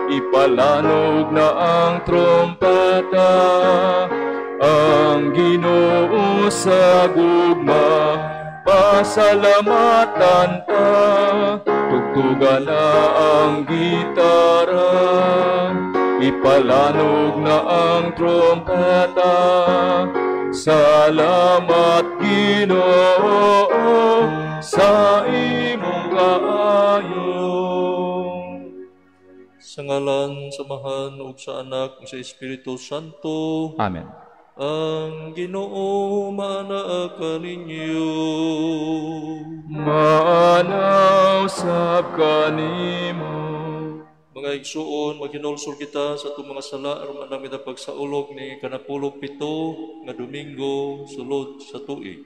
ipalanog na ang trompeta, ang Ginoo sa gugma, pasalamatan ta, tugtugan na ang gitara, ipalanog na ang trompeta, salamat Ginoo sa imong kaayo. Sa ngalan, samahan ug sa Anak ug sa Espiritu Santo. Amen. Ang Ginoo maanaa kaninyo. Maanaw sab kanimo. Mga igsuon, maghinulsol kita sa itong mga sala aron namin ang pagsaulog ni kanapulog 7 nga Domingo sulod sa tuig.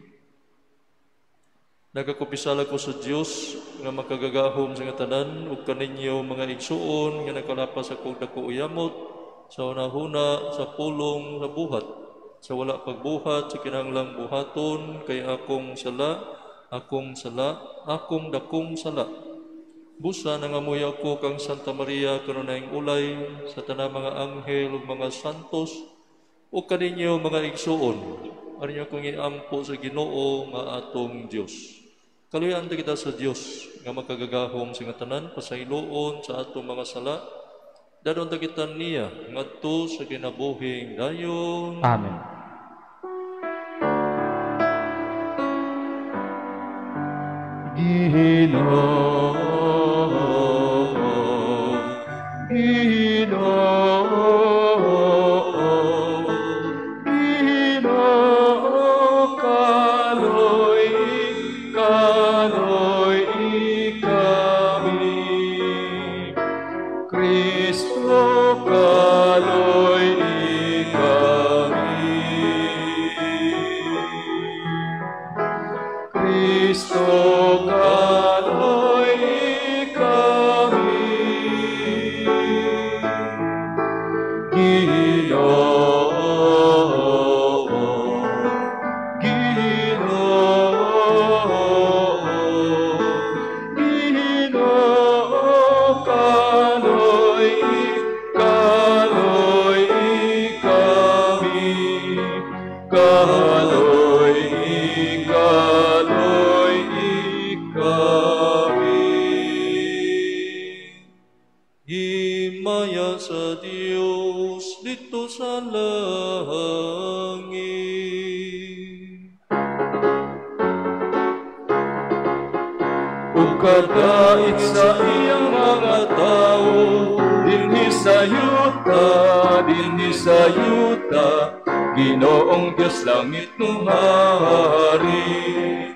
Nagakupisala ko sa Dios nga makagagahom sa nga tanan ug kaninyo mga igsuon nga nakalapas sa kong dako uyamot sa unahuna sa pulong sa buhat, sa wala pagbuhat sa kinahanglang buhaton kay akong dakong sala. Busa nangamuy ako kang Santa Maria kanunayng ulay sa tanang mga anghel ug mga santos ug kaninyo mga igsuon aron kong iampo sa Ginoo nga atong Dios. Kaluyan ta kita sa Dios nga makagagahom sa nga tanan pasayloon sa atong mga sala. Dadon ta kita niya ngadto sa kinabuhing dayon. Amen. Ginoo, kadait sa iyang mga tao, dinhi sa yuta, Ginoong Diyos langit ng hari.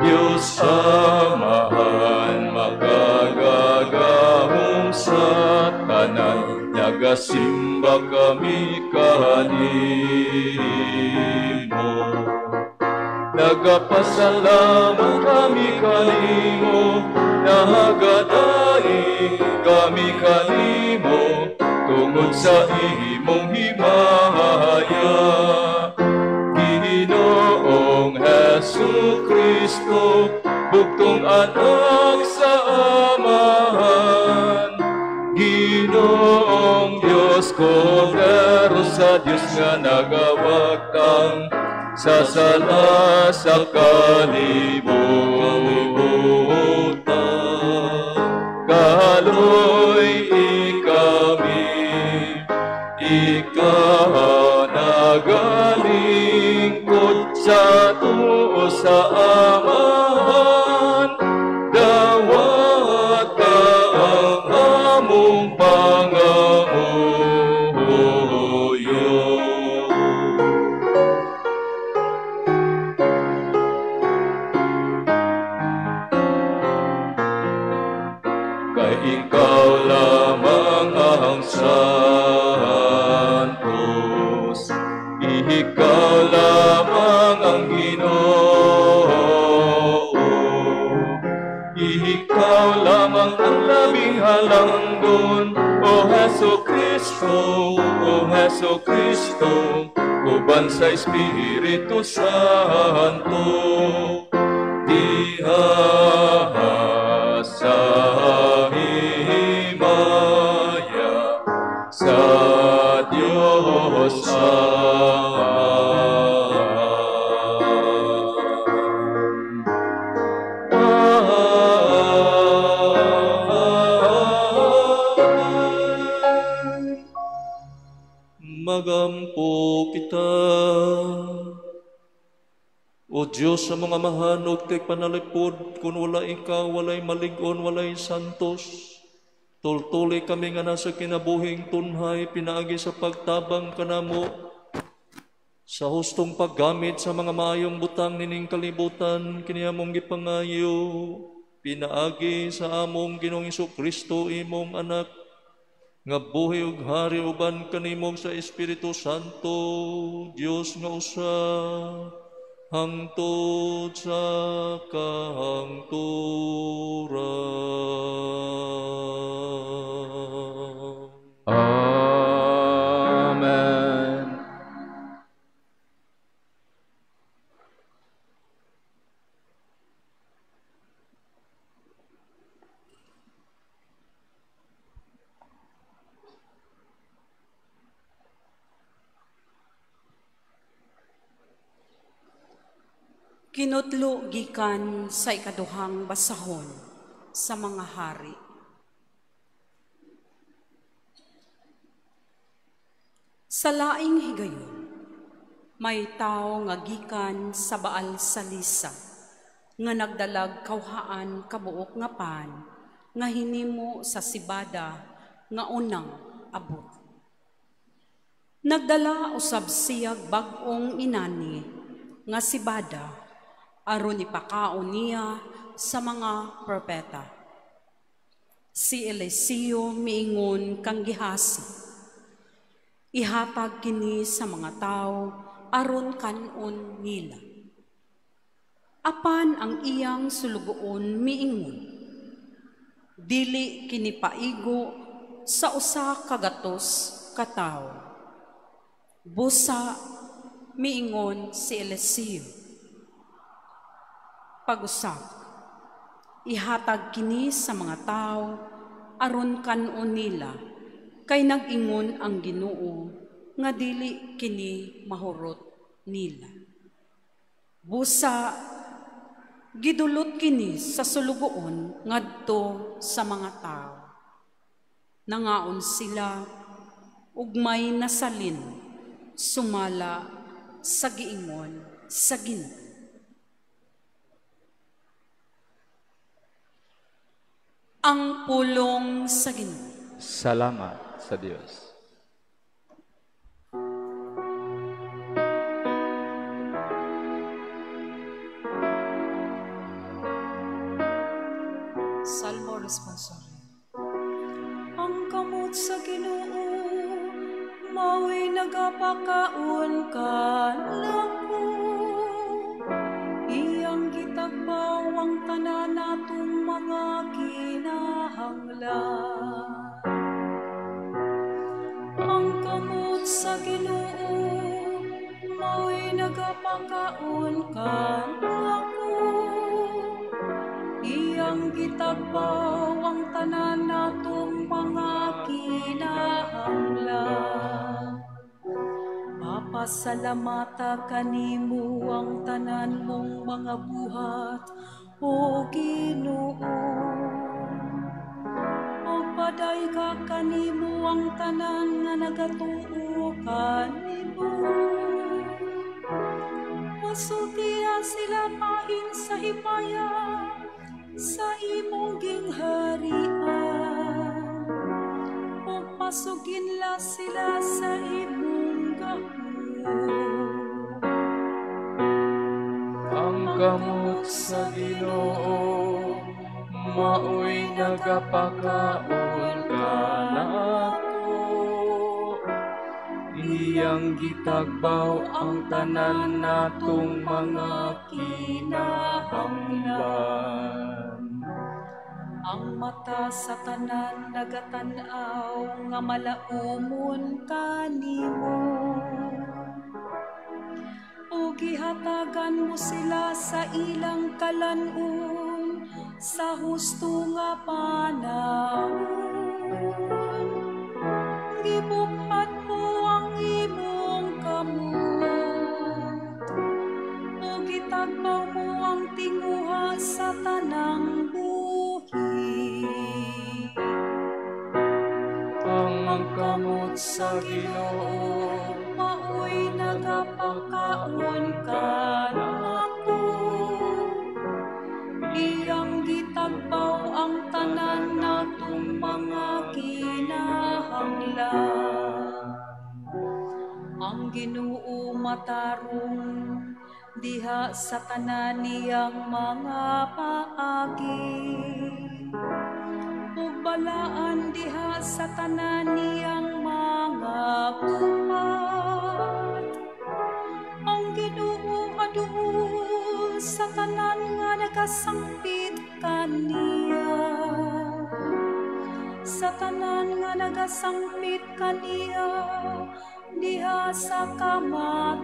Diyos amahan makagagahong sa tanan, nagasimba kami kanimo. Nagapasalamat kami kanimo, nagadai kami kanimo, tungod sa imong himaya. Ginoong Hesu Kristo, bugtong anak sa Amahan. Ginoong Diyos Kordero sa Diyos nga nagawagtang, sa sala sa kalibutan. Kaloy ikami, ikaw nagalingkod sa tuo sa Amahan. Dawat ka ang among pangamuyo. Ikaw lamang ang santos, ikaw lamang ang Ginoo, ikaw lamang ang labing halangdon, O Hesu Kristo, uban sa Espiritu Santo, diha sa himay. Magampo kita. O Diyos sa mga mahanog, kay panalipod, kung wala ikaw, walay maligon, walay santos. Tultuli kami nga nasa kinabuhing tunhay, pinaagi sa pagtabang kanamo, sa hustong paggamit sa mga maayong butang nining kalibutan, kiniyamong gipangayo, pinaagi sa among Ginoong Kristo imong anak, nga buhi ug hari uban kanimong sa Espiritu Santo, Dios nga usa, hangtod sa kahangturan. Amen. Kinutlo gikan sa ikaduhang basahon sa mga hari. Sa laing higayon, may tao nga gikan sa Baal Salisa, nga nagdalag kawhaan kabuok nga pan, nga hinimo sa sibada nga unang abot. Nagdala usab siyag bag-ong inani nga sibada, aron ipakaon niya sa mga propeta. Si Eliseo miingon kang gihasi, ihatag kini sa mga tao aron kanon nila. Apan ang iyang sulugoon miingon, dili kini paigo sa usa ka gatos ka tawo. Busa miingon si Eliseo, pag-usap, ihatag kini sa mga tao aron kanon nila, kay nag-ingon ang Ginoo nga dili kini mahurot nila. Busa gidulot kini sa sulugoon ngadto sa mga tao. Nangaon sila ug may nasalin sumala sa giingon sa Ginoo. Ang pulong sa Ginoo. Salamat sa Diyos. Salmo responsorial. Ang kamot sa Ginoo, mao'y nagapakaon kanako. Iyang gitagbaw ang tanan natong mga kinahanglan. Ang kamot sa Ginoo, mao'y nagapakaon kanako. Iyang gitagbaw ang tanan natong mga kinahanglan. Mapasalamata kanimo ang tanan mong mga buhat, O Ginoo. O paday ka kanimo ang tanan nga nagatuo kanimo. Masultihan sila pain sa hipaya, sa imong gingharian. O pasuginla sila sa imong gahom. Ang kamot sa Ginoo, mao'y nagapakaon kanako. Iyang gitagbaw ang tanan natong mga kinahanglan. Ang mata sa tanan nagatanaw nga malaumon kanimo. O gihatagan mo sila sa ilang kalanon sa husto nga panahon. Gibukhat mo ang ang Ginoo matarong diha sa tanan niyang mga paagi. Ug balaan diha sa tanan niyang mga buhat. Ang Ginoo maduol sa tanan nga nagasangpit kaniya. Sa tanan nga nagasangpit kaniya diha sa kamatuoran.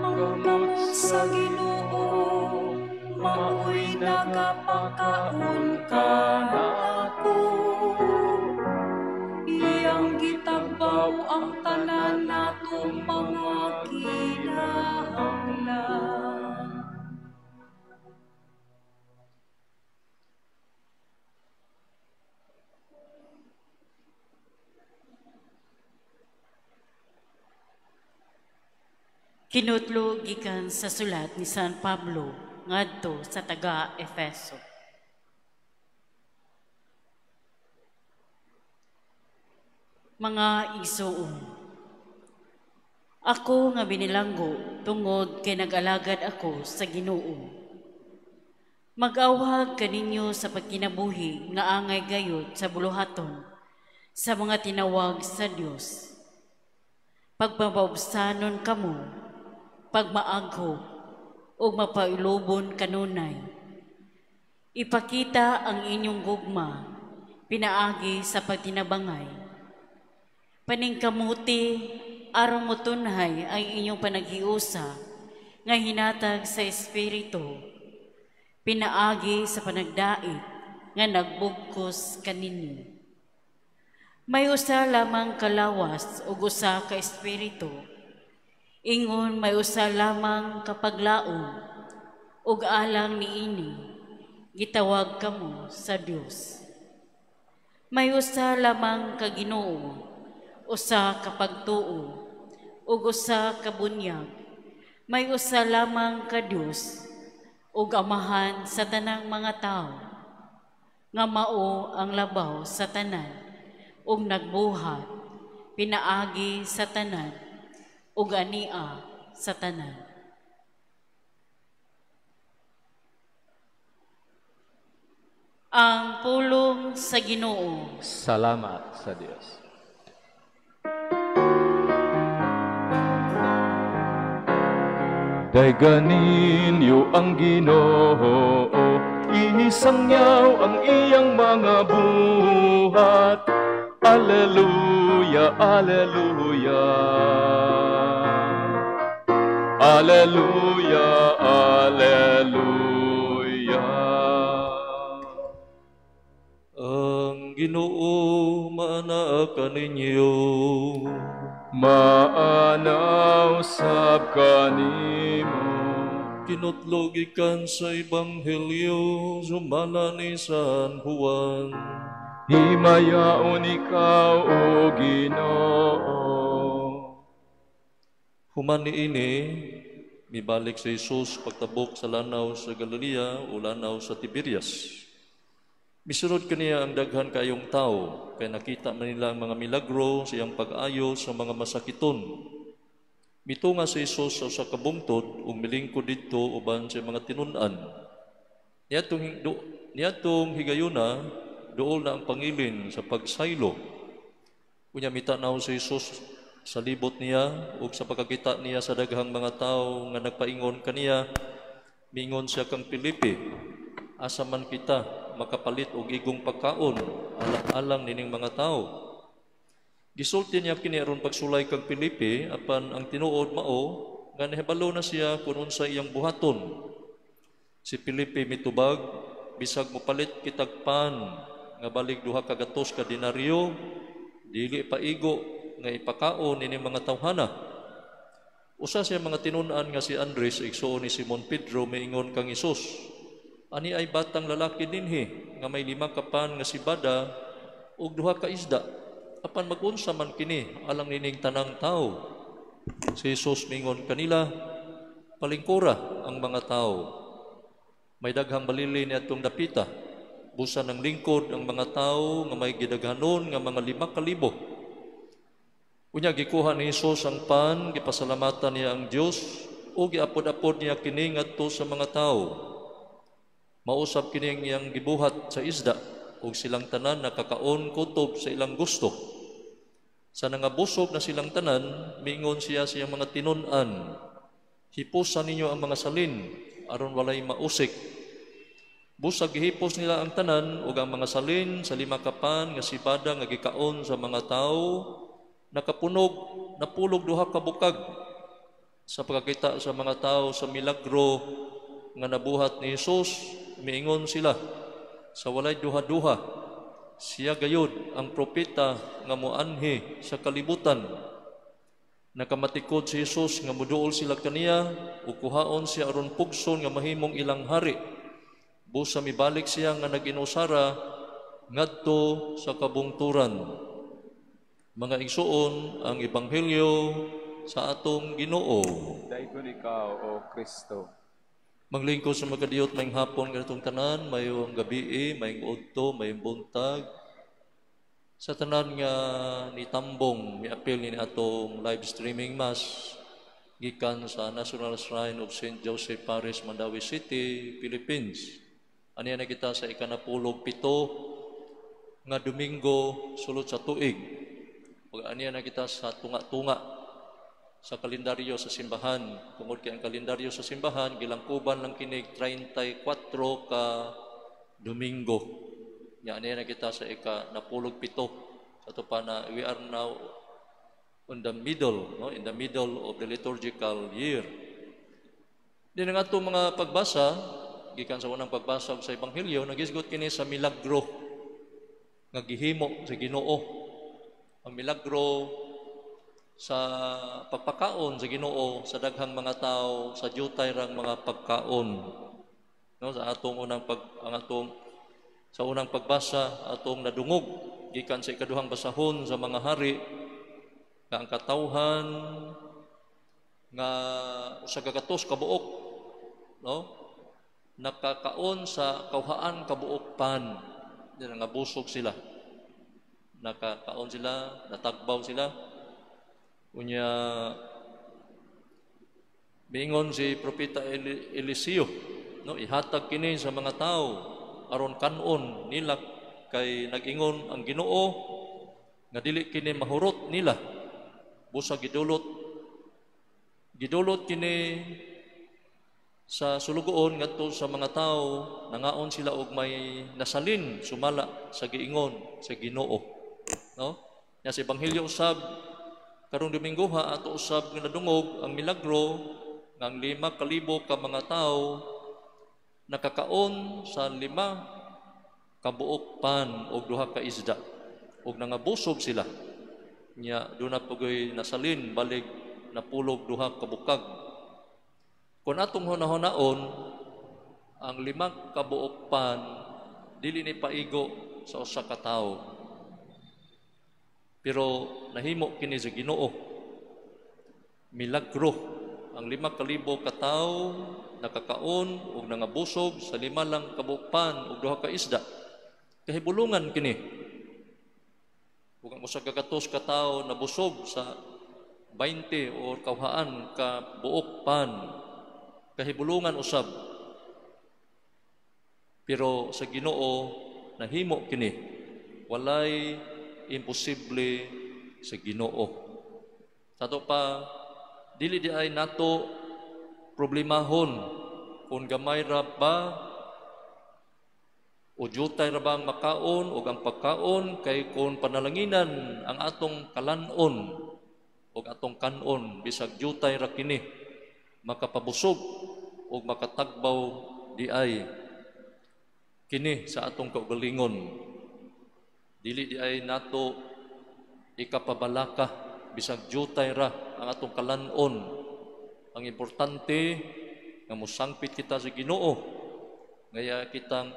Ang gamot sa Ginoo mao'y nagapakaon ka na ako. Iyang gitabaw ang tanan natong mga kinahanglan. Kinutlo gikan sa sulat ni San Pablo ngadto sa taga-Efeso. Mga igsoon, ako nga binilanggo tungod kay nag-alagad ako sa Ginoo. Mag-awhag kaninyo sa pagkinabuhi nga angay gayud sa buluhaton sa mga tinawag sa Dios. Pagmabaubsanon kamo, pagmaagho o mapailubon kanunay. Ipakita ang inyong gugma, pinaagi sa pagtinabangay. Paningkamuti, aron motunhay ang inyong panaghiusa, nga hinatag sa Espiritu, pinaagi sa panagdait, nga nagbugkos kaninyo. May usa lamang kalawas o usa ka Espiritu, ingon may usa lamang kapaglaom, ug alang niini, gitawag kamo sa Dios. May usa lamang ka Ginoo, usa ka pagtuo, ug usa ka bunyag. May usa lamang ka Dios, ug amahan sa tanang mga tao, nga mao ang labaw sa tanan, ug nagbuhat, pinaagi sa tanan, ug ania sa tanan. Ang pulong sa Ginoo. Salamat sa Dios. Dayganin niyo ang Ginoo, isangyaw ang iyang mga buhat. Alleluia, alleluia. Alleluia, alleluia. Ang Ginoo maana kaninyo. Maanaw sab kanimo. Kinutlo gikan sa Ebanghelyo sumala ni San Juan. Himayaon ikaw, O Ginoo. Human niini, mibalik si Jesus pagtabok sa lanaw sa Galilea o lanaw sa Tiberias. Misunod kaniya ang daghan kayong tao, kay nakita man nila ang mga milagro sa iyang pag-ayo sa mga masakiton. Mitunga si Jesus sa usa ka bungtod ug milingkod didto uban sa mga tinun-an. Niadtong higayuna, dool na ang pangilin sa pagsaylo. Unya mitanaw si Jesus sa libot niya ug sa pagkakita niya sa daghang mga tao nga nagpaingon kaniya, miingon siya kang Filipe, asa man kita makapalit og igong pagkaon alang nining mga tao. Gisulti niya kini aron pagsulay kang Filipe apan ang tinuod mao nga nahibalo na siya kun unsa iyang buhaton. Si Filipe mitubag, bisag mopalit kitag pan nga balik 2 ka gatos ka denaryo, dili pa igo nga ipakaon nining mga tawhana. Usa siya mga tinun-an nga si Andres, igsuon ni Simon Pedro, miingon kang Hesus, ani ay batang lalaki dinhi nga may 5 ka pan nga sibada ug 2 ka isda. Apan magunsa man kini alang nining tanang tao. Si Jesus mingon kanila, palingkura ang mga tao. May daghang balili ni atong dapita, Busa ng lingkod ang mga tao nga may gidaghanon nga mga 5,000. Unya gikuha ni Hesus ang pan, gipasalamatan niya ang Dios o giapod-apod niya kini ngadto sa mga tao. Mausab kini ang iyang gibuhat sa isda ug silang tanan nakakaon kutob sa ilang gusto. Sa nangabusog na silang tanan, miingon siya sa iyang mga tinun-an, hipusan ninyo ang mga salin aron walay mausik. Busag gihipos nila ang tanan ug ang mga salin sa 5 kapan nga sibada nga gikaon sa mga tao nakapunog, napulog 2 ka bukag. Sa pagkakita sa mga tao sa milagro nga nabuhat ni Hesus, miingon sila, sa walay duha-duha, siya gayud ang propeta nga moanhi sa kalibutan. Nakamatikod si Hesus nga muduol sila kaniya ug kuhaon siya aron pugson nga mahimong ilang hari. Busa mibalik siya nga naginusara ngadto sa kabungturan. Mga igsuon, ang ebanghelyo sa atong Ginoo. Dayon ikaw, O Kristo. Maglingkod sa magkadiyot mayong hapon ganitong tanan, mayong gabi, mayong udto, mayong buntag. Sa tanan nga nitambong, miapil ni atong live streaming mass gikan sa National Shrine of St. Joseph Parish, Mandawi City, Philippines. Aniya na kita sa 17 nga Domingo sulod sa tuig. Aniya na kita sa tunga-tunga sa kalendaryo sa simbahan. Tungod kay ang kalendaryo sa simbahan, gilangkuban lang kinig 34 ka Domingo. Aniya na kita sa ika-17. Sa ito pa na we are now in the middle of the liturgical year. Di na nga itong mga pagbasa, gikan sa unang pagbasa sa Ebanghelyo, nagisgot kini sa milagro nga gihimo sa Ginoo. Ang milagro sa pagpakaon sa Ginoo sa daghang mga tao sa diutay rang mga pagkaon. No, sa atong unang pagbasa atong nadungog gikan sa ikaduhang basahon sa mga hari nga ang katawhan nga usa ka gatos ka buok, no? Nakakaon sa kauhaan ka buok pan. Dili nga busog sila. Nakakaon sila, natagbaw sila. Unya miingon si propeta Eliseo, no, ihatag kini sa mga tao aron kanon nila kay nag-ingon ang Ginoo nga dili kini mahurot nila. Busa gidulot kini sa sulugoon ngadto sa mga tao, nangaon sila og may nasalin sumala sa giingon sa Ginoo. No? Ya sa Ebanghelyo usab karong Domingo ato usab nga nadungog ang milagro nga ang 5,000 ka mga tao nakakaon sa 5 ka buok pan og 2 ka isda ug nangabusog sila. Nya do na pugoy nasalin balig napulog 2 ka bukag. Kung atong hunahon ang 5 ka buok pan dili ni paigo sa usa ka tawo. Pero nahimo kini sa Ginoo. Milagro ang 5,000 ka tawo nakakaon ug nangabusog sa 5 lang ka buok pan ug 2 ka isda. Kahibulungan kini. Ug ang usa ka gatos ka tawo nabusog sa 20 o kauhaan ka buok pan. Kahibulungan usab. Pero sa Ginoo nahimo kini. Walay imposible sa Ginoo. Sa to pa dili di ay nato problemahon kung gamay ra ba o diutay ra ba ang makaon o ang pagkaon kay kung panalanginan ang atong kalanon o atong kanon bisag diutay ra kini makapabusog o makatagbaw di ay kini sa atong kaugalingon. Dili di ay nato ikapabalaka bisag diutay ra ang atong kalanon. Ang importante nga mosangpit kita sa Ginoo ngaya kitang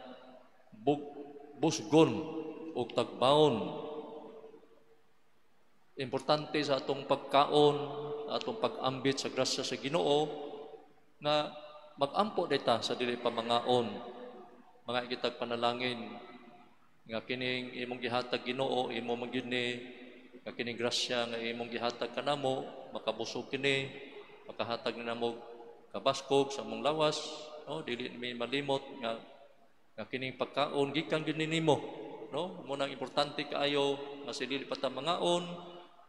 busgon o tagbawon. Importante sa atong pagkaon, atong pag-ambit sa grasya sa Ginoo nga mag-ampo dita sa dili pamangaon. Mga kitag panalangin nga kining imong gihatag Ginoo imo man gyud ni nga kining grasya nga imong gihatag kanamo makabusog kini makahatag namo kabaskog sa among lawas, no, dili mi malimot nga kining pagkaon gikan gyud nimo, no, mo nang importante kaayo nga sa dili pa ta mangaon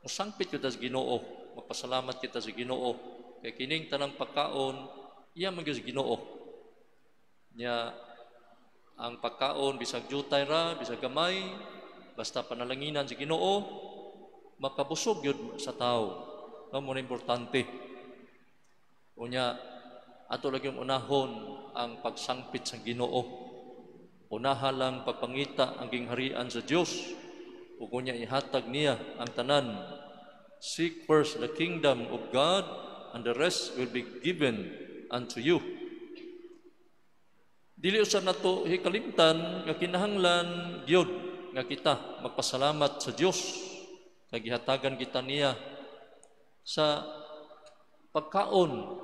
musangpit kita sa Ginoo, magpasalamat kita sa Ginoo kay kining tanang pagkaon iya man gyud sa Ginoo nya. Ang pagkaon bisag jutay ra bisag gamay basta panalanginan sa Ginoo makabusog yun sa tao, no, mo importante unya. Ato lagi unahon ang pagsangpit sa Ginoo, unaha lang pagpangita ang gingharian sa Dios ug unya ihatag niya ang tanan. Seek first the kingdom of God and the rest will be given unto you. Dili usab nato hikalimtan nga kinahanglan gyud nga kita magpasalamat sa Dios kay gihatagan kita niya sa pagkaon.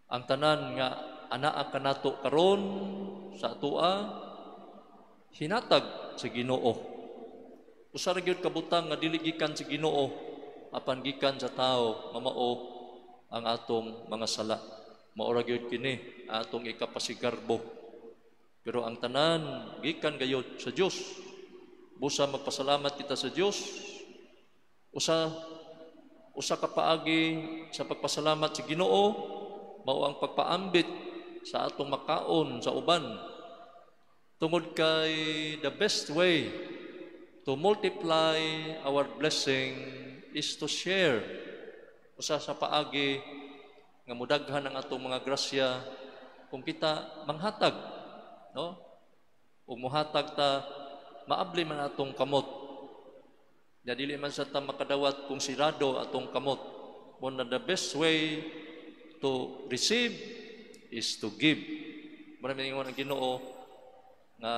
Ang tanan nga anaa kanato karon sa atoa hinatag sa Ginoo. Usa ra gyud kabutang nga dili gikan sa Ginoo apan gikan sa tao mamao ang atong mga sala. Maura gyud kini atong ikapasigarbo. Pero ang tanan gikan gayud sa Dios. Busa magpasalamat kita sa Dios. Usa ka paagi sa pagpasalamat sa Ginoo mao ang pagpaambit sa atong makaon sa uban. Tungod kay the best way to multiply our blessing is to share. Usa sa paagi nga mudaghan ang atong mga grasya kung kita manghatag, no? Ug mohatag ta maabli man atong kamot. Ya dili man sa ta makadawat kung sirado atong kamot. Mo na the best way to receive is to give. Maraming ingon ang Ginoo nga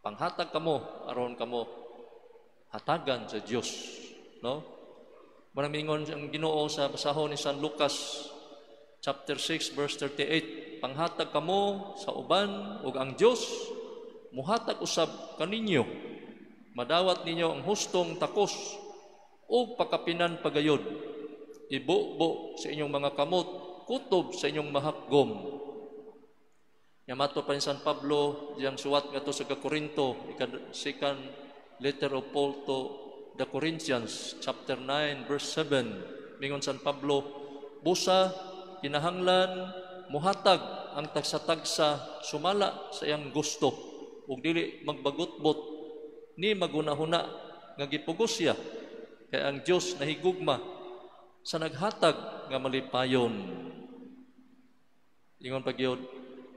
panghatag kamo aron kamo hatagan sa Dios, no? Maraming ingon ang Ginoo sa basahon ni San Lucas chapter 6 verse 38, panghatag kamo sa uban ug ang Dios muhatag usab kaninyo, madawat ninyo ang hustong takos ug pakapinan pagayod, ibubo sa inyong mga kamot, kutob sa inyong mahakgom. Yamato pa ni San Pablo diyang suwat nga to sa Korinto, second letter of Paul to the Corinthians, chapter 9, verse 7. Mingon San Pablo, busa, kinahanglan, muhatag ang tagsa-tagsa sumala sa iyang gusto. Ug dili magbagutbot, ni magunahuna nga gipugos siya. Kaya ang Diyos nahigugma sa naghatag nga malipayon. Ingon pagyod,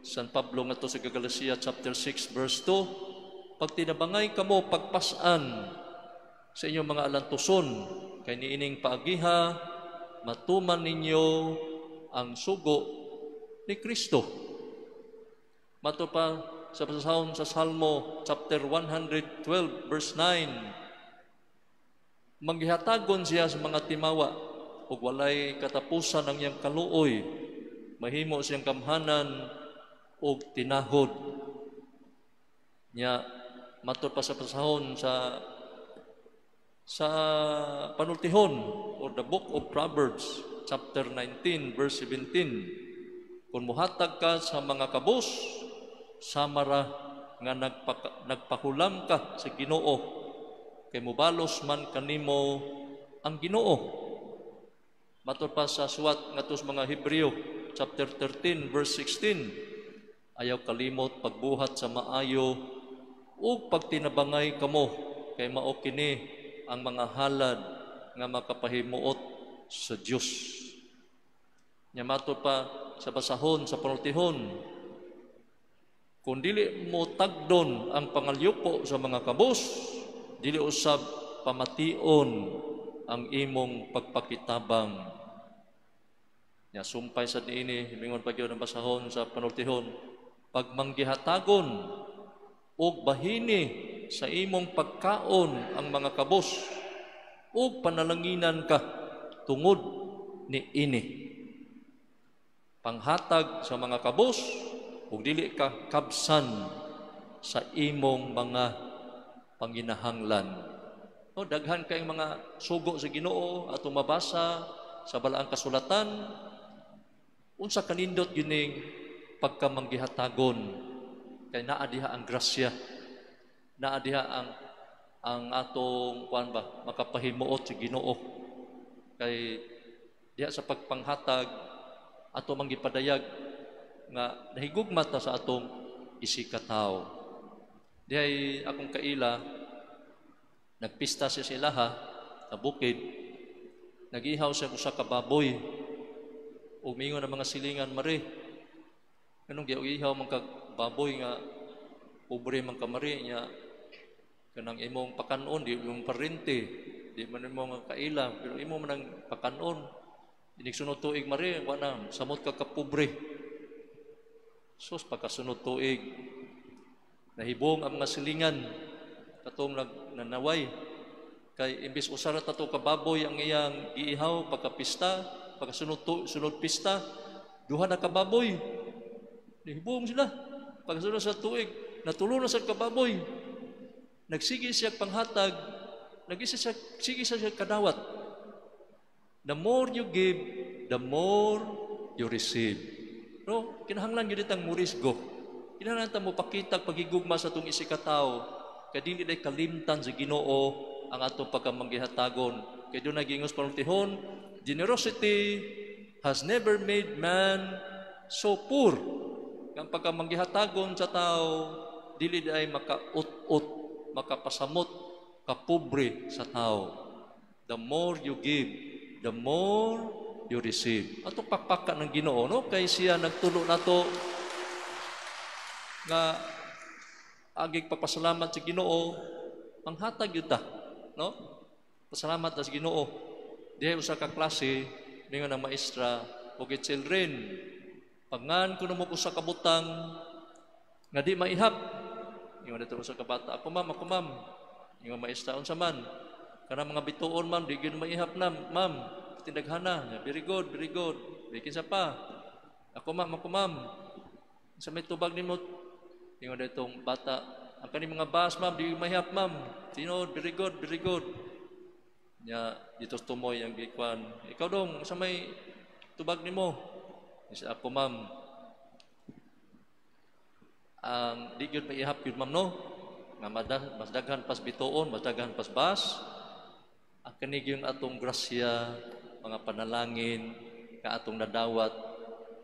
San Pablo nga to sa Galatia, chapter 6, verse 2, pag tinabangay kamo pagpasan sa inyong mga alantuson, kay niining paagiha, matuman ninyo ang sugo ni Kristo. Mato pa sa pasahon sa Salmo, chapter 112, verse 9, maghihatagon siya sa mga timawa, ug walay katapusan ang iyang kaluoy, mahimo siyang kamhanan ug tinahod. Nya, mato pa sa pasahon sa panultihon or the book of Proverbs chapter 19 verse 17, kung muhatag ka sa mga kabus samara nga nagpahulam ka sa Ginoo kay mubalos man kanimo ang Ginoo. Matud pa sa suwat ngadto sa mga Hebreo chapter 13 verse 16, ayaw kalimot pagbuhat sa maayo ug pagtinabangay kamo kay mao kini ang mga halad nga makapahimuot sa Dios. Nya matud pa sa basahon sa panultihon, kung dili mo tagdon ang pangalyupo sa mga kabus, dili usab pamation ang imong pagpakitabang. Nya sumpay sa diini mingon pa gyud ang basahon sa panultihon, pag manggihatagon ug bahini sa imong pagkaon ang mga kabus ug panalanginan ka tungod ni ini. Panghatag sa mga kabus ug dili ka kabsan sa imong mga panginahanglan. No, daghan kayong mga sugo sa Ginoo atong mabasa sa balaang kasulatan. Unsa kanindot gining pagkamanggihatagon kay naa diha ang grasya, naa diha ang atong kuan ba makapahimuot sa Ginoo kay diha sa pagpanghatag ato manggipadayag nga nahigugma ta sa atong isikataw. Dihay akong kaila nagpista siya sa ilaha sa bukid, nagihaw siya usa ka baboy ug mingon ang mga silingan mare kanong giihaw man kag baboy nga pobre man ka mare nya kanang imong pakanon di imong parente di man imong kaila pero imo man ang pakanon inig sunod tuig mare wala samot ka kapobre. Sus pagkasunod tuig nahibong ang mga silingan katong nanaway kay imbis usara tato ka baboy ang iyang giihaw pagkapista sunod pista duha na ka baboy nahibong sila pagkasunod sa tuig natulo na sa kababoy nagsige siya panghatag sige siya kadawat. The more you give, the more you receive. No, kinahanglan gyud itang murisgo. Kinahanglan ta mo pakita pagigugma sa atong isikataw kay dili day kalimtan sa Ginoo ang atong pagkamanggihatagon. Kay doon nagingos panultihon, generosity has never made man so poor. Ang pagkamanggihatagon sa tao dili day makaut-ut, makapasamot, kapobre sa tao. The more you give, the more you receive. Ato pakpaka ng Ginoo, no? Kay siya nagtulo nato nga agig pagpasalamat sa Ginoo, manghatag yun ta, no? Pasalamat ta sa Ginoo. Dihay usa ka klase ningon ang maestra, okay children, pangan kuno mo usa ka butang nga di maihap. Ingon dito usa ka bata, ako ma'am. Ingon maestra unsa man? Karena mga bituon ma'am, di gyud maihap na, ma'am. Tindaghana, very good. Bikin sa pa. Ako ma'am. Sa may tubag nimo, ingon ditong bata, ang kani mga bas ma'am, di maihap ma'am. Tinod, very good. Nya dito tumoy ang gikwan. Ikaw dong, sa may tubag nimo. Isa ako ma'am. Ang di gyud maihap yun ma'am no. Nga mas daghan pas bituon, mas daghan pas bas. Ang kanig yung atong grasya, mga panalangin, ka atong nadawat,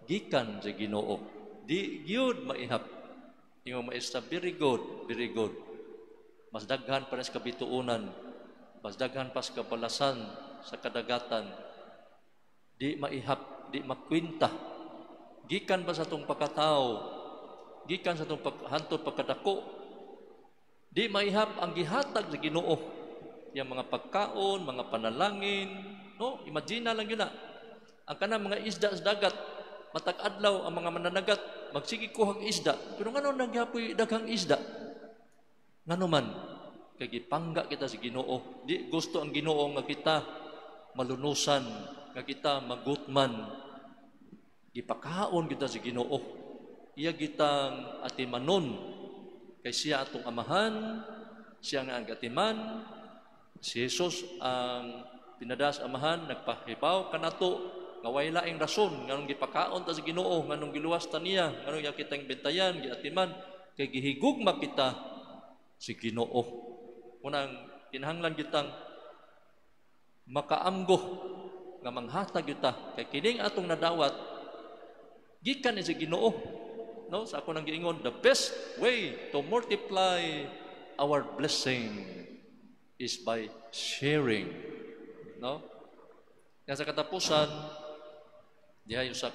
gikan sa Ginoo. Di gyud maihap. Yung maestra, very good. Mas daghan pa sa kabituunan, mas daghan pa sa kabalasan, sa kadagatan. Di maihap, di makwinta. Gikan ba sa atong pagkatao, gikan sa atong hantod pagkadako, di maihap ang gihatag sa Ginoo. Yang mga pagkaon, mga panalangin, no? Imagine lang yun na. Ang kanang mga isda sa dagat, matag adlaw ang mga mananagat, magsige kuhang isda. Pero ngano nagyapoy daghang isda? Ngano man, kay gipangga kita sa Ginoo. Di gusto ang Ginoo nga kita malunusan, nga kita magutman. Gipakaon kita sa Ginoo. Iya gitang atimanon kay siya atong amahan, siya nga ang atiman. Si Jesus ang pinadas amahan, nagpahibaw kanato nga way laing rason nganong gipakaon ta sa Ginoo, nganong giluwas ta niya, nganong ya kitang bentayan, giatiman kay gihigugma kita si Ginoo. Unang kinahanglan kitang makaamgo nga manghatag kita kay kining atong nadawat gikan ni si Ginoo. No, sa ako nang giingon, the best way to multiply our blessing is by sharing. No? Kaya sa katapusan, diha yung sa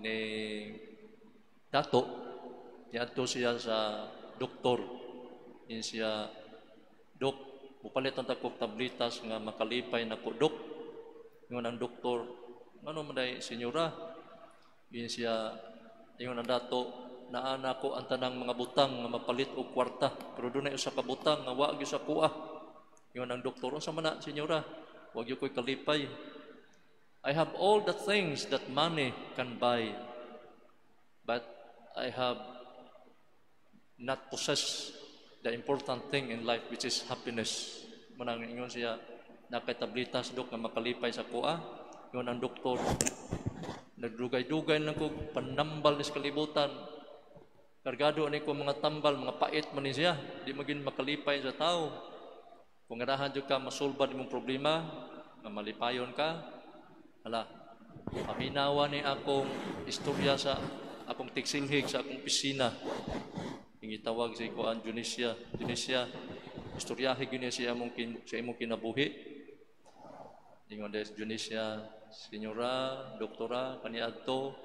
ini dato, diadto siya sa doktor. Yan siya, Dok, mupalit ang takog tablitas nga makalipay na ko, Dok. Yung ang doktor, ano man day, senyora, yan siya, yung ang dato, naana ko ang tanang mga butang nga mapalit og kwarta pero dunay usa ka butang nga wa gyud sa kuha. Ingon ang doktor, unsa man na senyora? Wa gyud koy kalipay. I have all the things that money can buy, but I have not possess the important thing in life, which is happiness. Manang ingon siya, nakatablita sa dok nga makalipay sa kuha. Yun ang doktor, nagdugay-dugay lang ko, panambal ni sa kalibutan. Kargado ni ko mga tambal, mga pait man ni siya, di maging makalipay sa tao. Kung ganahan dyan ka, masolba di mong problema, na malipayon ka, hala, paminawa ni akong istorya sa akong tiksilhig sa akong pisina. Ingitawag si Kuan Junisia, istoryahe gyud siya sa imong kinabuhi. Ingon des Junisia, senyora, doktora, kaniadto,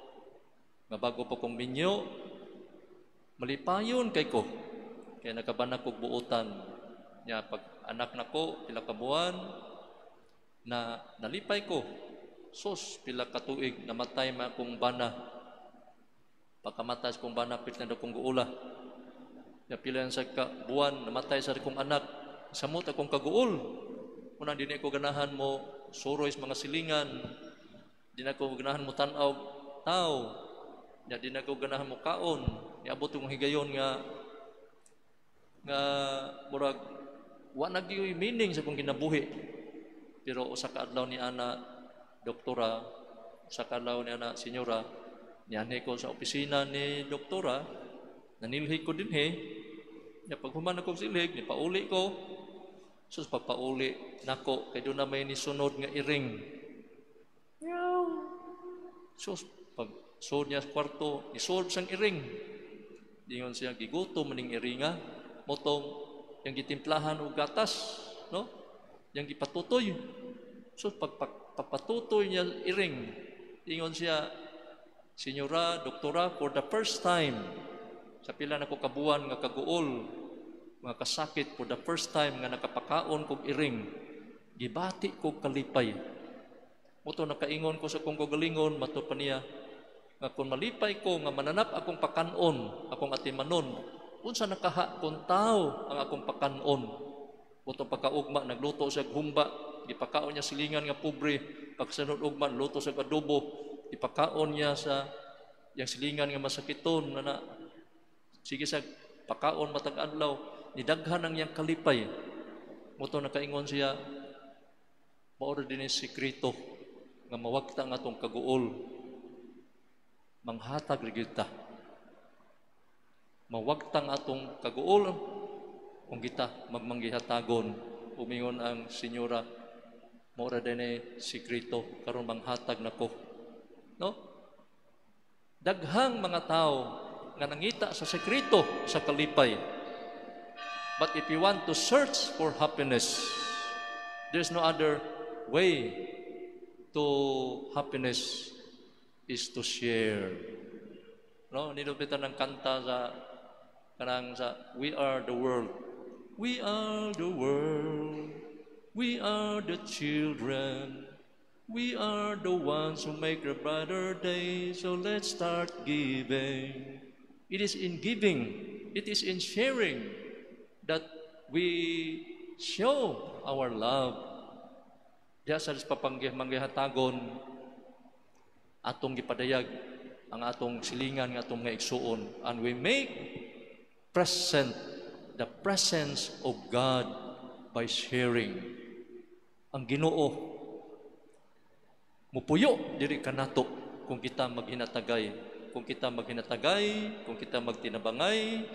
nga bago pa kong minyo, malipayon kay ko. Kaya nakabanak kog buotan niya pag anak nako pila ka buwan na nalipay ko. Sus pila ka tuig namatay ma akong bana. Pagkamatay kong bana pit na akong guula. Ya pila sa ka buwan namatay sa akong anak. Samot akong kaguol. Una dinhi ko ganahan mo suroy sa mga silingan. Dinhi ko ganahan mo tan-aw tao. Ya dinhi ko ganahan mo kaon. Niabot yung higayon nga murag wa nagyoy meaning sa kong kinabuhi. Pero usa ka adlaw ni ana doktora, usa ka adlaw ni ana senyora, nianhi ko sa opisina ni doktora, nanilhi ko dinhi. Ya pag human ako silhig, ni pauli ko. Sus pagpauli nako kay do na may nisunod nga iring. Sus pag sud niya sa kwarto, nisud sang iring. Dingon siya gigutom maning iringa, motong yang gitimplahan og gatas, no? Yang gipatutoy. So pagpatutoy niya iring, dingon siya, senyora, doktora, for the first time sa pila na ko kabuan nga kaguol, mga kasakit, for the first time nga nakapakaon kog iring, gibati kog kalipay. Moto nakaingon ko sa kong kagalingon, mato pa niya, nga kung malipay ko nga mananap akong pakanon, akong atimanon, unsa nakaha kung tao ang akong pakanon. Butong pagkaugma, nagluto sa humba, ipakaon niya silingan nga pobre, pagsunod ugma, luto sa adobo, ipakaon niya sa yang silingan nga masakiton, na sige sa pakaon matag adlaw, nidaghan ang yang kalipay. Butong nakaingon siya, maura din yung sikrito, nga mawagta nga itong kaguol, manghatag rigid ta. Mawagtang atong kaguol kung kita magmanggihatagon. Umingon ang senyora, maura din sikrito karon manghatag nako. No? Daghang mga tao nga nangita sa sikrito sa kalipay. But if you want to search for happiness, there's no other way to happiness is to share. No, nilupitan ng kanta sa We Are the World. We are the world. We are the children. We are the ones who make a brighter day. So let's start giving. It is in giving, it is in sharing that we show our love. Diya sa papanggihatagon atong gipadayag ang atong silingan nga atong nga igsuon, and we make present the presence of God by sharing. Ang Ginoo mupuyo diri kanato kung kita maghinatagay, kung kita magtinabangay,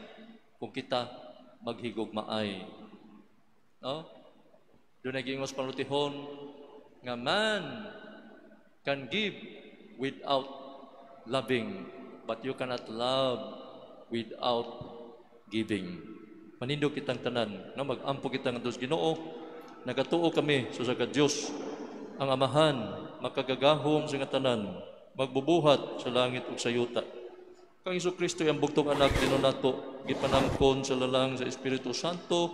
kung kita maghigugmaay. No? Doon nagingos panutihon nga man can give without loving, but you cannot love without giving. Manindo kitang tanan, no? Mag-ampo kitang dos Ginoo, nagatuo kami sa Diyos, ang Amahan, makagagahom sa tanan, magbubuhat sa langit ug sa yuta. Kang Kristo ang bugtong anak dino nato, gipanangkon sa lalang sa Espiritu Santo,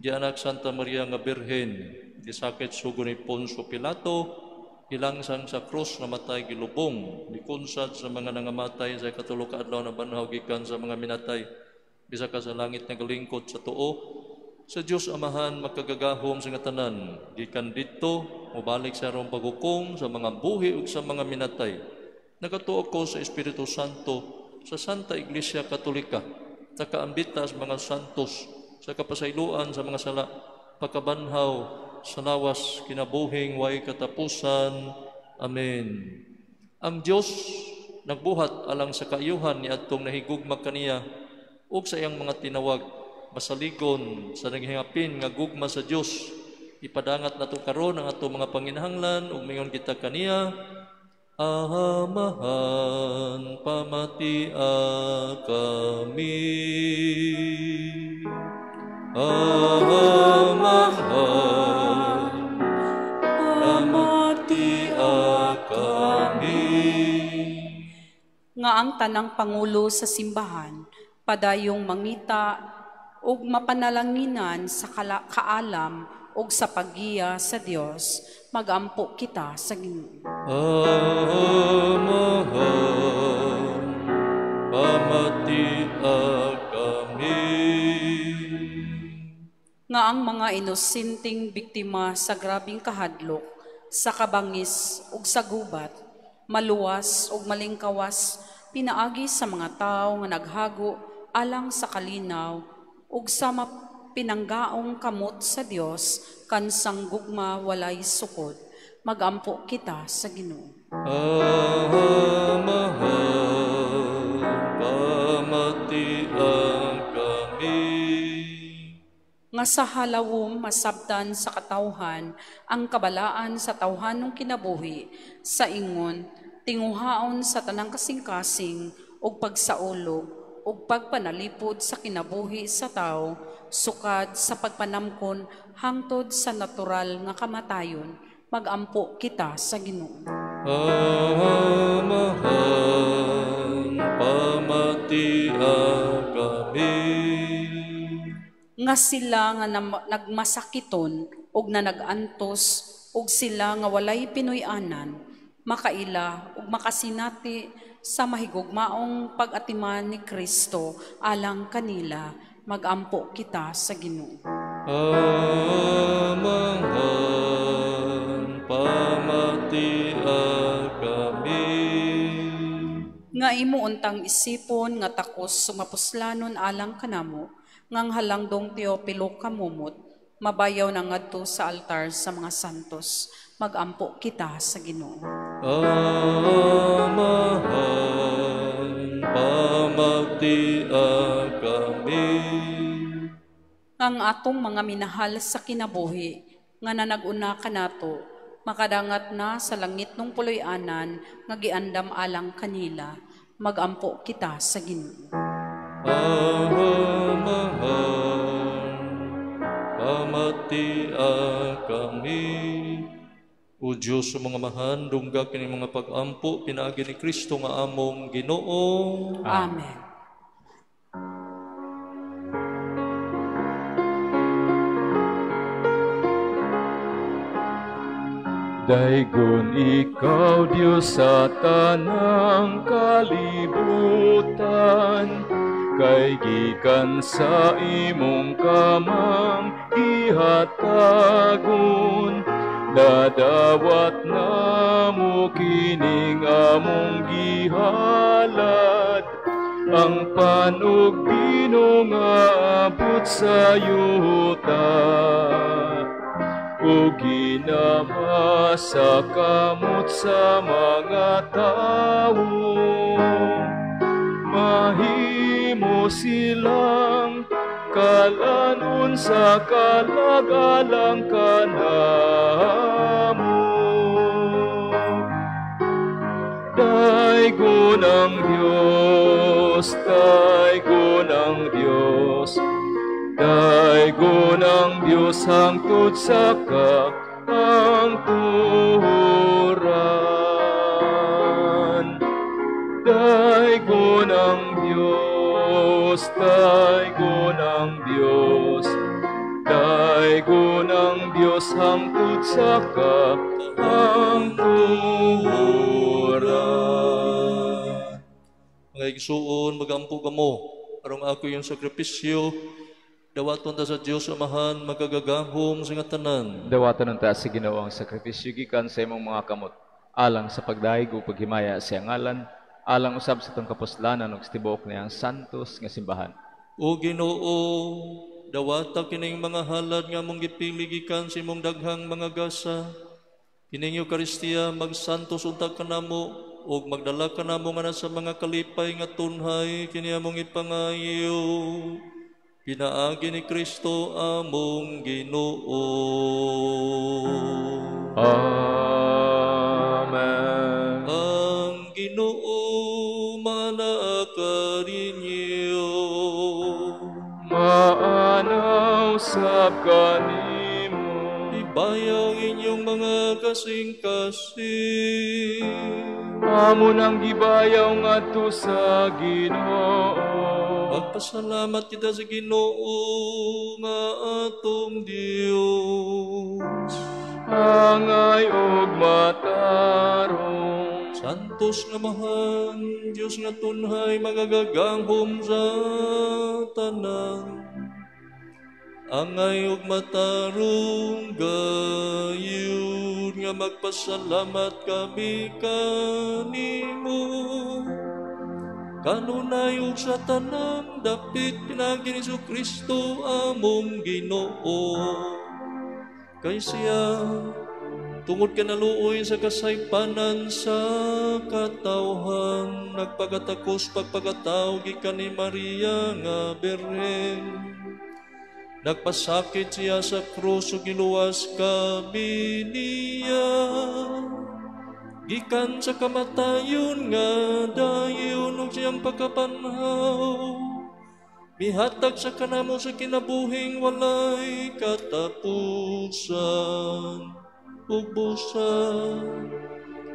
gianak Santa Maria nga Birhen, gisakit sugo ni Poncio Pilato, hilangsang sa krus namatay gilubong, dikunsad sa mga nangamatay sa katulo ka adlaw na banhaw gikan sa mga minatay, bisa ka sa langit nga galingkod sa tuo, sa Dios Amahan makagagahom sa tanan, gikan didto mobalik sa rong paghukom sa mga buhi ug sa mga minatay. Nagatuo ko sa Espiritu Santo, sa Santa Iglesia Katolika, sa kaambita sa mga santos, sa kapasayloan sa mga sala, pagkabanhaw sa lawas kinabuhing way katapusan. Amen. Ang Dios nagbuhat alang sa kaayuhan ni adtong nahigugma kaniya ug sa iyang mga tinawag, masaligon sa naghingapin nga gugma sa Dios. Ipadangat nato karon ang ato mga panginahanglan ug mingon kita kaniya. Amahan pamatia kami. Amahan pamatia kami. Nga ang tanang pangulo sa simbahan, padayong mangita ug mapanalanginan sa kaalam ug sa paggiya sa Dios, magampo kita sa Ginoo. Amahan pamatia kami. Nga ang mga inosenteng biktima sa grabing kahadlok, sa kabangis ug sa gubat, maluwas ug malingkawas, pinaagi sa mga tao nga naghago alang sa kalinaw ug sa pinanggaong kamot sa Dios kansang gugma walay sukod, magampo kita sa Ginoo. Amahan pamatia kami. Nga sa halawom masabtan sa katawhan ang kabalaan sa tawhanong kinabuhi, sa ingon tinguhaon sa tanang kasing-kasing ug pagsaulog ug pagpanalipod sa kinabuhi sa tao, sukad sa pagpanamkon hangtod sa natural nga kamatayon, magampo kita sa Ginoo. Amahan pamatia kami. Nga sila nga nagmasakiton ug na nagantos ug sila nga walay pinuy-anan, makaila ug makasinati sa mahigugmaong pag-atiman ni Kristo alang kanila, magampo kita sa Ginoo. Amahan pamatia kami. Nga imo untang isipon nga takos sumapuslanon alang kanamo, ngang halangdong Teopilo kamumot, mabayaw na ngadto sa altar sa mga santos, magampo kita sa Ginoo. Amahan pamatia kami. Ang atong mga minahal sa kinabuhi, nga nanaguna kanato, makadangat na sa langit ng puloy-anan, nga giandam alang kanila, magampo kita sa Ginoo. Amahan pamatia kami. O Diyos sa mga mahan, dungga kini mga pag-ampo, pinaagi ni Kristo nga among Ginoo. Amen. Daigon ikaw, Diyos sa tanang kalibutan, kay gikan sa imong kamang ihatagon, dadawat na mo kining among gihalad, ang panugbino nga abot sa yuta. O ginama sa kamot sa mga tao, mahimo silang kalanon sa kalagalang kanamo. Daigon ang Diyos, daigon ang Diyos, daigon ang Diyos hangtod sa kahangturan. Daigon ang Diyos, daigon ang Diyos, daigon ang Diyos hangtod sa kahangturan. Mga igsuon, magampo kamo, arong ako yung sakripisyo, dawaton ta sa Dios Amahan, magagagahom sa nga tanan. Dawaton ta sa Ginoo ang sakripisyo gikan sa imong mga kamot, alang sa pagdaig o paghimaya sa ngalan, alang usab sa tong kapuslanan ug sa tibuok niyang santos nga simbahan. O Ginoo, dawata kining mga halad nga mong gipili gikan sa imong daghang mga gasa. Kining Eucharistia magsantos untag kanamo ug magdala kanamo nga sa mga kalipay nga tunhay kini among ipangayo. Pinaagi ni Kristo among Ginoo. Amen. Ang Ginoo manaka ninyo. Maanaw sab kanimo. Ibayang inyong mga kasing-kasing. Amo nang gibayaw ngadto sa Ginoo. Magpasalamat kita sa Ginoo nga atong Dios. Angay og matarong. Santos nga mahal, Diyos nga tunhay, magagaganghom sa tanan. Angay og matarong gayon nga magpasalamat kami kanimo. Kanunay og sa tanang dapit pinagi ni Kristo among Ginoo. Kay siya tungod kanaluoy sa kasaypanan sa katawhan, nagpagatakos pagpagataw gikan ni Maria nga Birhen. Nagpasakit siya sa krus ug giluwas kami niya. Gikan sa kamatayon nga dayon ug siyang pagkapanhaw. Mihatag sa kanamo sa kinabuhing walay katapusan ug busan.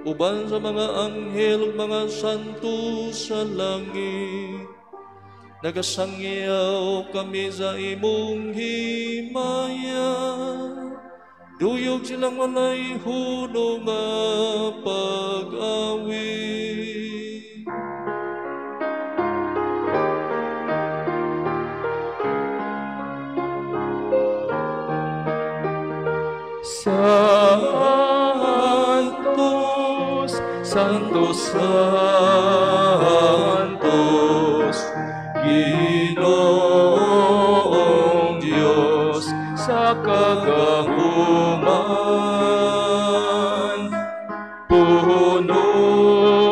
Uban sa mga anghel ug mga santo sa langit. Nagasangyaw kami sa imong himaya. Duyog silang walay hunong nga pag-awit. Santos, Santos, Santos, Ginoong Diyos sa kagahuman. Puno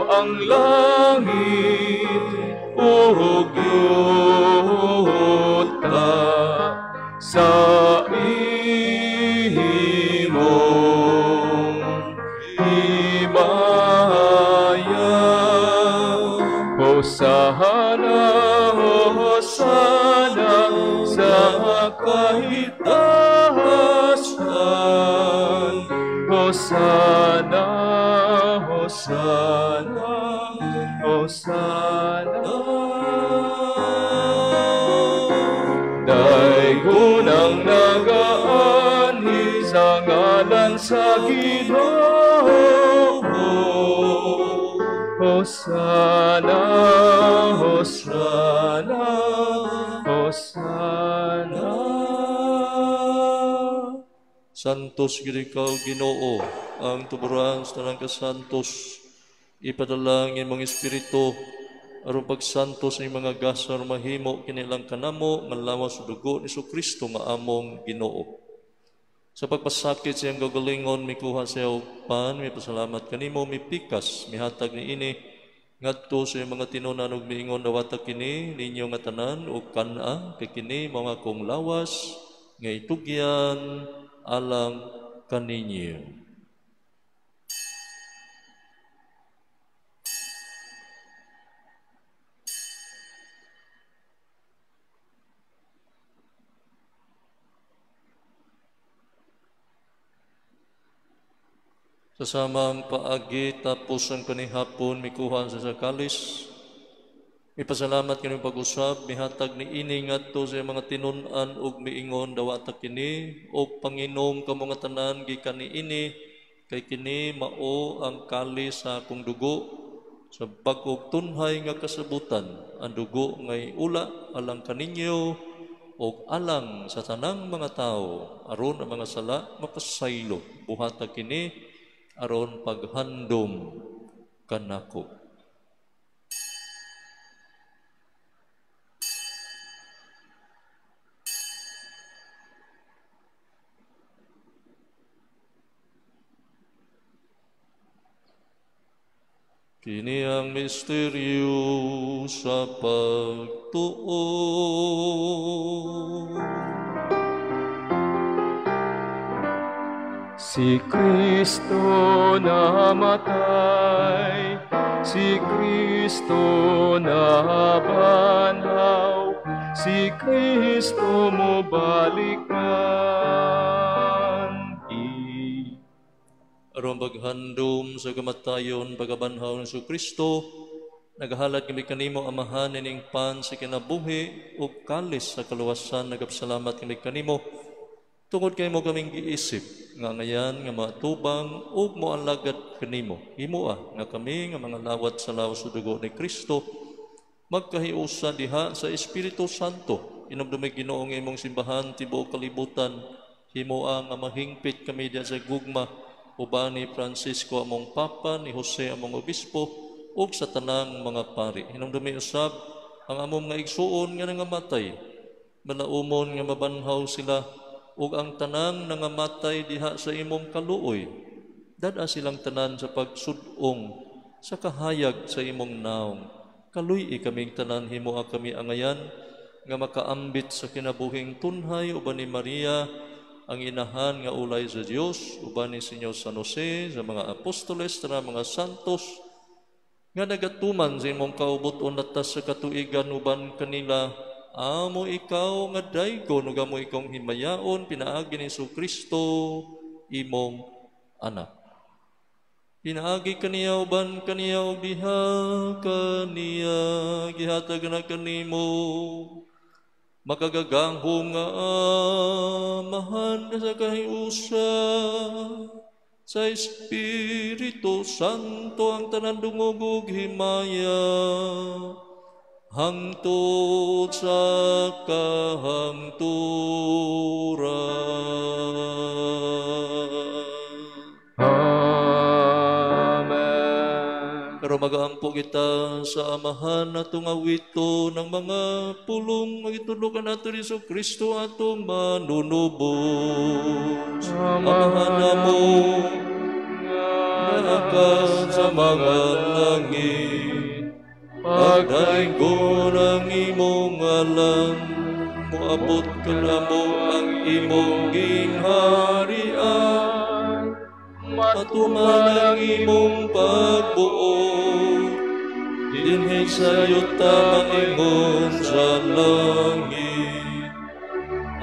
ang langit, ug yuta sa imong himaya. Hosana, Hosana sa kahitasan. Hosana, Hosana, Hosana. Daygon ang nagaani sa ngalan sa Ginoo. Hosana, Hosana, Hosana. Santos gid ikaw Ginoo, ang tuburan sa tanang kasantos. Ipadala ang imong espiritu aron pagsantos ng mga gasar mahimo kinilang kanamo nga lawas sa dugo ni Kristo nga among Ginoo. Sa pagpasakit siyang gagalingon, mikuha siya og pan, may pasalamat kanimo, mipikas, mihatag ni ini, ngadto sa mga tinunan ug miingon dawata kini ninyo nga tanan ug kana kay kini mga kong lawas nga itugyan alang kaninyo. Sa samang paagi tapos ang kanihapon mikuha sa kalis. Ipasalamat kini pag-usab mihatag ni ini ngadto sa mga tinun-an ug miingon dawata kini og panginom kamo nga tanan gikan ni ini kay kini mao ang kalis sa akong dugo sa bag-og tunhay nga kasabutan. Ang dugo ngay ula alang kaninyo og alang sa tanang mga tawo aron ang mga sala mapasaylo. Buhatag kini aron paghandom kanako. Kini ang misteryo sa pagtuo. Si Kristo namatay, si Kristo nabanhaw, si Kristo mo balikan. Aron paghandom sa kamatayon pagabanhaw ng Kristo, nagahalad kami kanimo amahan ning pan sa kinabuhi ug kalis sa kaluwasan. Nagapasalamat kami kanimo tungod kay mo kaming giisip nga ngayan nga matubang ug moalagad kanimo. Himoa nga kami nga mga lawat sa lawas sa dugo ni Kristo magkahiusa diha sa Espiritu Santo. Inumdumay Ginoo nga imong simbahan tibuok kalibutan. Himoa nga mahingpit kami diha sa gugma uban ni Francisco among Papa, ni Jose among Obispo, ug sa tanang mga pari. Hinumdumi usab ang among nga igsuon nga nangamatay. Malaumon nga mabanhaw sila, ug ang tanang nangamatay diha sa imong kaluoy. Dada silang tanan sa pagsudong, sa kahayag sa imong naong. Kaluy kaming tanan, himoa kami angayan, nga makaambit sa kinabuhing tunhay uban ni Maria, ang inahan nga ulay sa Dios, uban ni Señor San Jose, sa mga apostoles, sa mga santos, nga nagatuman sa imong kaubuton natas sa katuigan uban kanila, amo ikaw nga daygon, ug amo ikong himayaon, pinaagi ni Kristo, imong anak. Pinaagi kaniya uban kaniya ug diha kaniya gihatag na kanimo. Makagaganghong nga amahan sa kahiusa sa Espiritu Santo ang tanan dungog ug himaya hangtod sa kahangturan. Pero magaampo kita sa amahan na tungawito ng mga pulong magitulukan nato ni Kristo atong manunubos. Amahan na mo nga sa mga langit, pagdaingon ang imong ngalan, moabot ka na mo ang imong gingharian, matuman ang imong pagbuo, dinhi sa yuta ingon sa langit.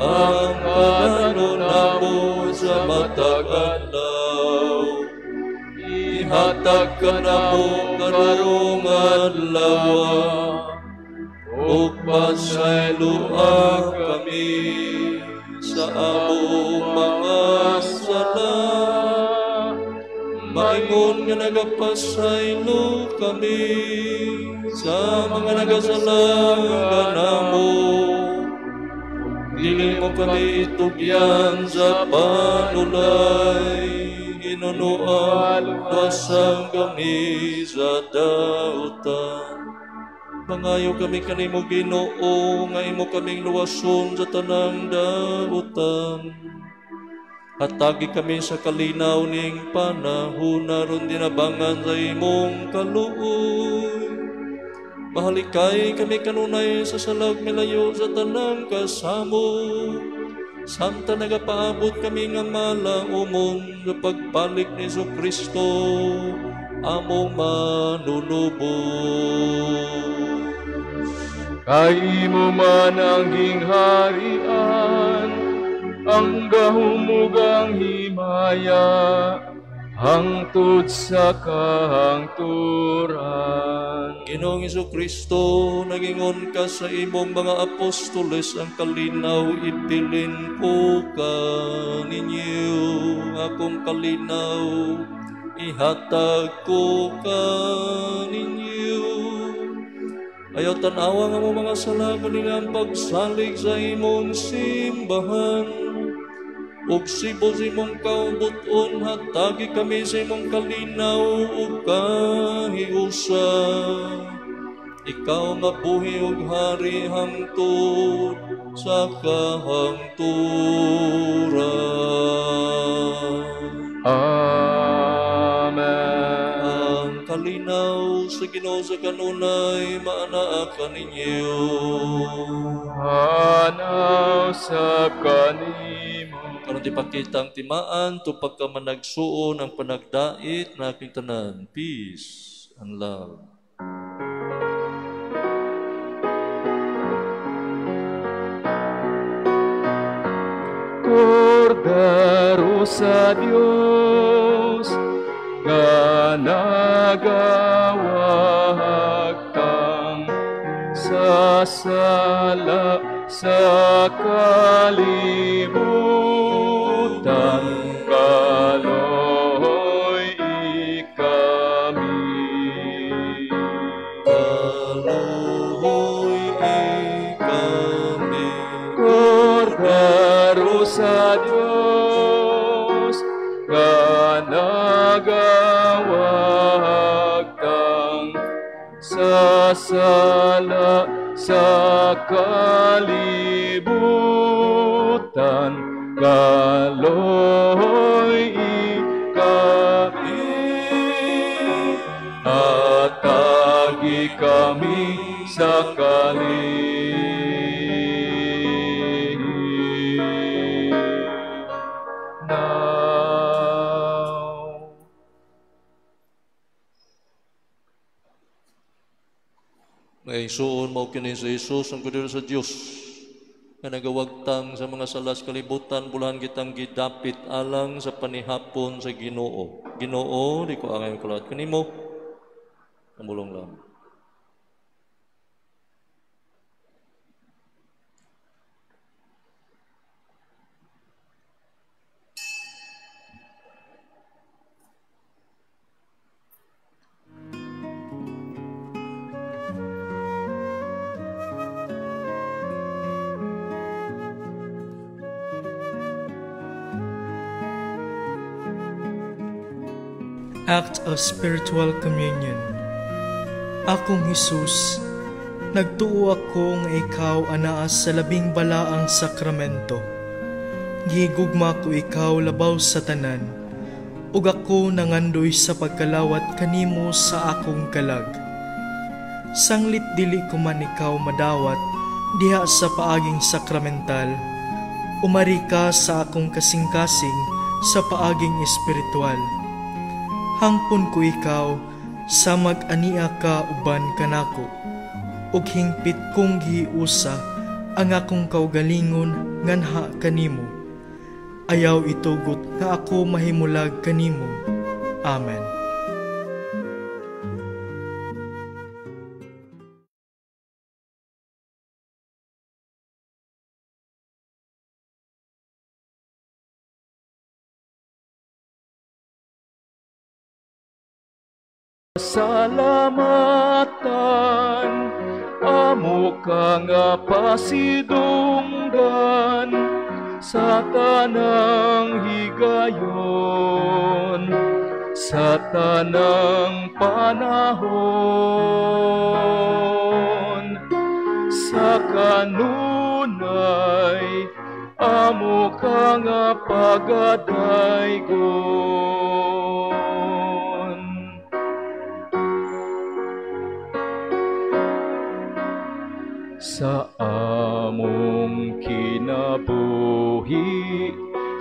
Ang kanon namo sa matag adlaw, ihatag ka namo karong adlaw, ug pasayloa kami sa among mga sala. Maingon nga nagapasaylo kami sa mga nagasala kanamo. Dili mo kami tugyan sa panulay, ginunuan wasang kami sa dautan. Mangayo kami kanimo Ginoo, nga imo kaming luwason sa tanang dautan. Hatagi kami sa kalinaw ning panahon naron dinabangan sa imong kaluoy. Mahalikay kami kanunay sa salag milayo sa tanang kasamo. Samtang nagapaabot kami nga malaumon sa pagbalik ni Kristo among manunubos. Kay mo man ang gingharian, ang gahumugang himaya, hangtod sa kahangturan. Ginoong Kristo, nagingon ka sa imong mga apostoles, ang kalinaw ibilin ko ka ninyo. Akong kalinaw ihatag ko ka ninyo. Ayaw tanawa nga mo mga sala kanilang pagsalig sa imong simbahan. Ug sibo sa imong kaubuton, hatagi kami sa imong kalinaw ug kahiusa. Ikaw nga buhi ug hari hangtod sa kahangturan. Amen. Ang kalinaw kanunay maanaa kaninyo. Hanaw sa kanimo. Karon di pakita ang timaan, tupag ka man nagsuon ang panagdait na aking tanan. Peace and love. Kordero sa Diyos, nga nagawahag kang sasala sa kalibutan, kaloy ikami. Kaloy ikami. Kordero sa Diyos, nga nagawahag kang sasala sa kalibutan, kaloy ikami, at tagi kami sa May suon mo kini sa Jesus ang kudiro sa Dios nga nagawagtang sa mga salas kalibutan, bulahan kitang gidapit alang sa panihapon sa Ginoo. Ginoo, di ko angay kulat kanimo. Kamulong lang. Act of Spiritual Communion. Akong Hesus, nagtuo ako nga ikaw anaa sa labing balaang sakramento. Gigugma ko ikaw labaw sa tanan, ug ako nangandoy sa pagkalawat kanimo sa akong kalag. Sanglit dili ko man ikaw madawat diha sa paaging sakramental, umari ka sa akong kasing-kasing sa paaging espiritual. Hangpon ko ikaw sa mag-ania ka uban kanako, ug hingpit kong giusa ang akong kaugalingon nganha kanimo. Ayaw itugot nga ako mahimulag kanimo. Amen. Salamatan, amo ka nga pasidunggan sa tanang higayon, sa tanang panahon, sa kanunay, amo ka nga pagadaygon. Sa among kinabuhi,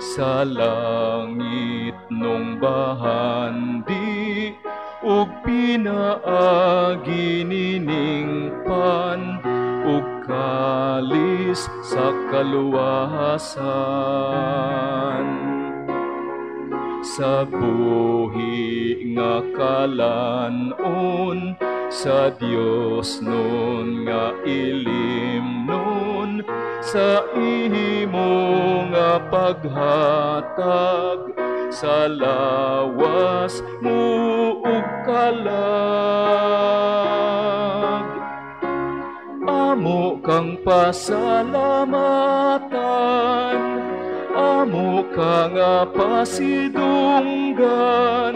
sa langit nung bahandi, ug pinaagi niningpan, ug kalis sa kaluwasan. Sa buhi nga kalanon, sa Dios nun nga ilim nun, sa imo nga paghatag, sa lawas mo ug kalag. Amo kang pasalamatan, amo ka nga pasidunggan,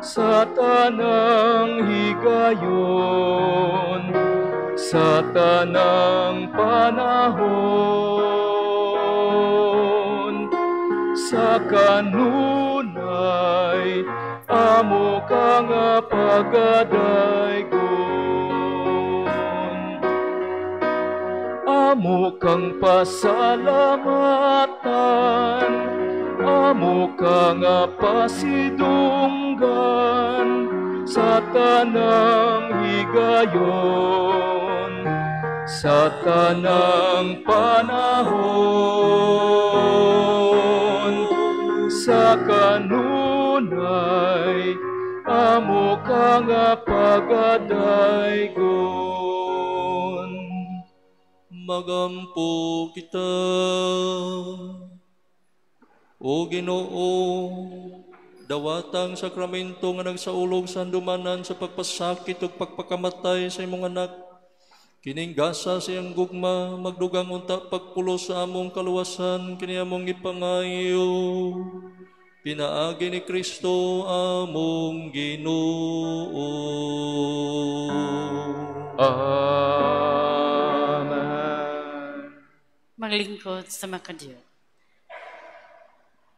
sa tanang higayon, sa tanang panahon, sa kanunay, amo ka nga pagadaygon. amo kang pasalamatan, amo ka nga pasidunggan sa tanang higayon, sa tanang panahon, sa kanunay, amo ka nga pagadaygon. Magampo kita, O Ginoo, dawatang sakramento nga nagsaulog sa andumanan sa pagpasakit ug pagpakamatay sa imong anak. Kining gasa sa iyang gugma, magdugang unta pagpulos sa among kaluwasan, kini among ipangayo. Pinaagi ni Kristo among Ginoo. Amen. Maglingkod sa makadiyot.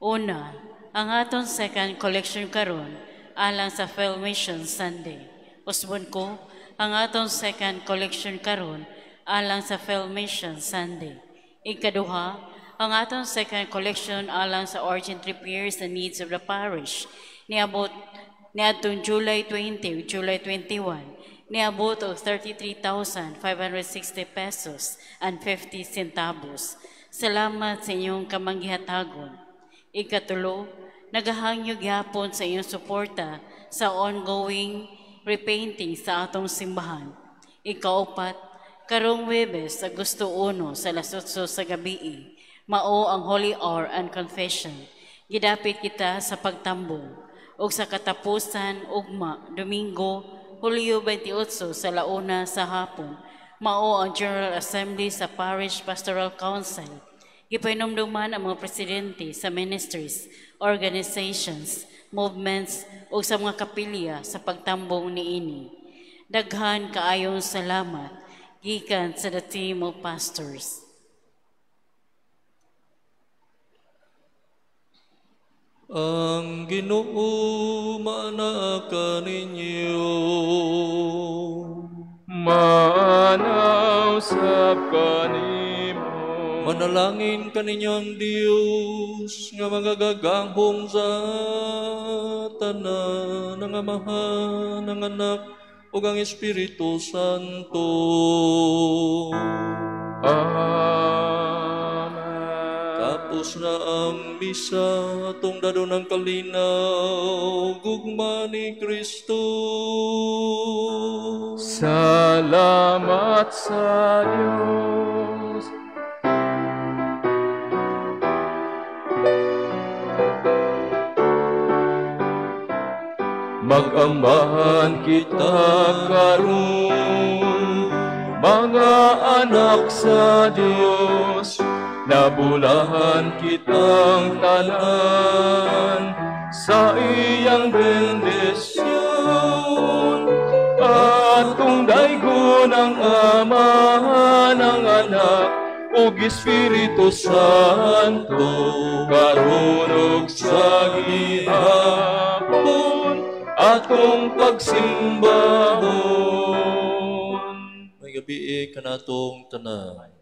Una, ang aton second collection karon alang sa Filmation Sunday. Usbon ko, ang aton second collection karon alang sa Filmation Sunday. Ikaduha, ang aton second collection alang sa urgent repairs and needs of the parish niabot niadtong July 20, July 21, niabot og 33,560 pesos and 50 centavos. Salamat sa inyong kamanggihatagon. Ikatulo, nagahangyo gyapon sa inyong suporta sa ongoing repainting sa atong simbahan. Ikaupat, karong Huwebes, Agosto 1 sa alas 8 sa gabi, mao ang Holy Hour and Confession. Gidapit kita sa pagtambong. O sa katapusan, ugma, Domingo, Hulyo 28 sa launa sa hapon, mao ang General Assembly sa Parish Pastoral Council. Gipainumduman ang mga presidente sa ministries, organizations, movements o sa mga kapilya sa pagtambong niini. Daghan kaayong salamat gikan sa the team of pastors. Ang Ginoo maanaka ninyo. Manaw sab kanimo. Manalangin kaninyong Diyos nga magagaganghong sa tanan ng Amaha, ng Anak, ug ang Espiritu Santo. Amen. Tapos na ang misa, atong dado ng kalinaw, gugma ni Kristo. Salamat sa Diyos. Mag-ambahan kita karon, mga anak sa Diyos, nabulahan kitang tanan sa iyang bendisyon. At kung daygon ang Ama, ng Anak, ug Espiritu Santo, karon ug sa gihapon, atong pagsimbahon. May gabi kanatong tanan.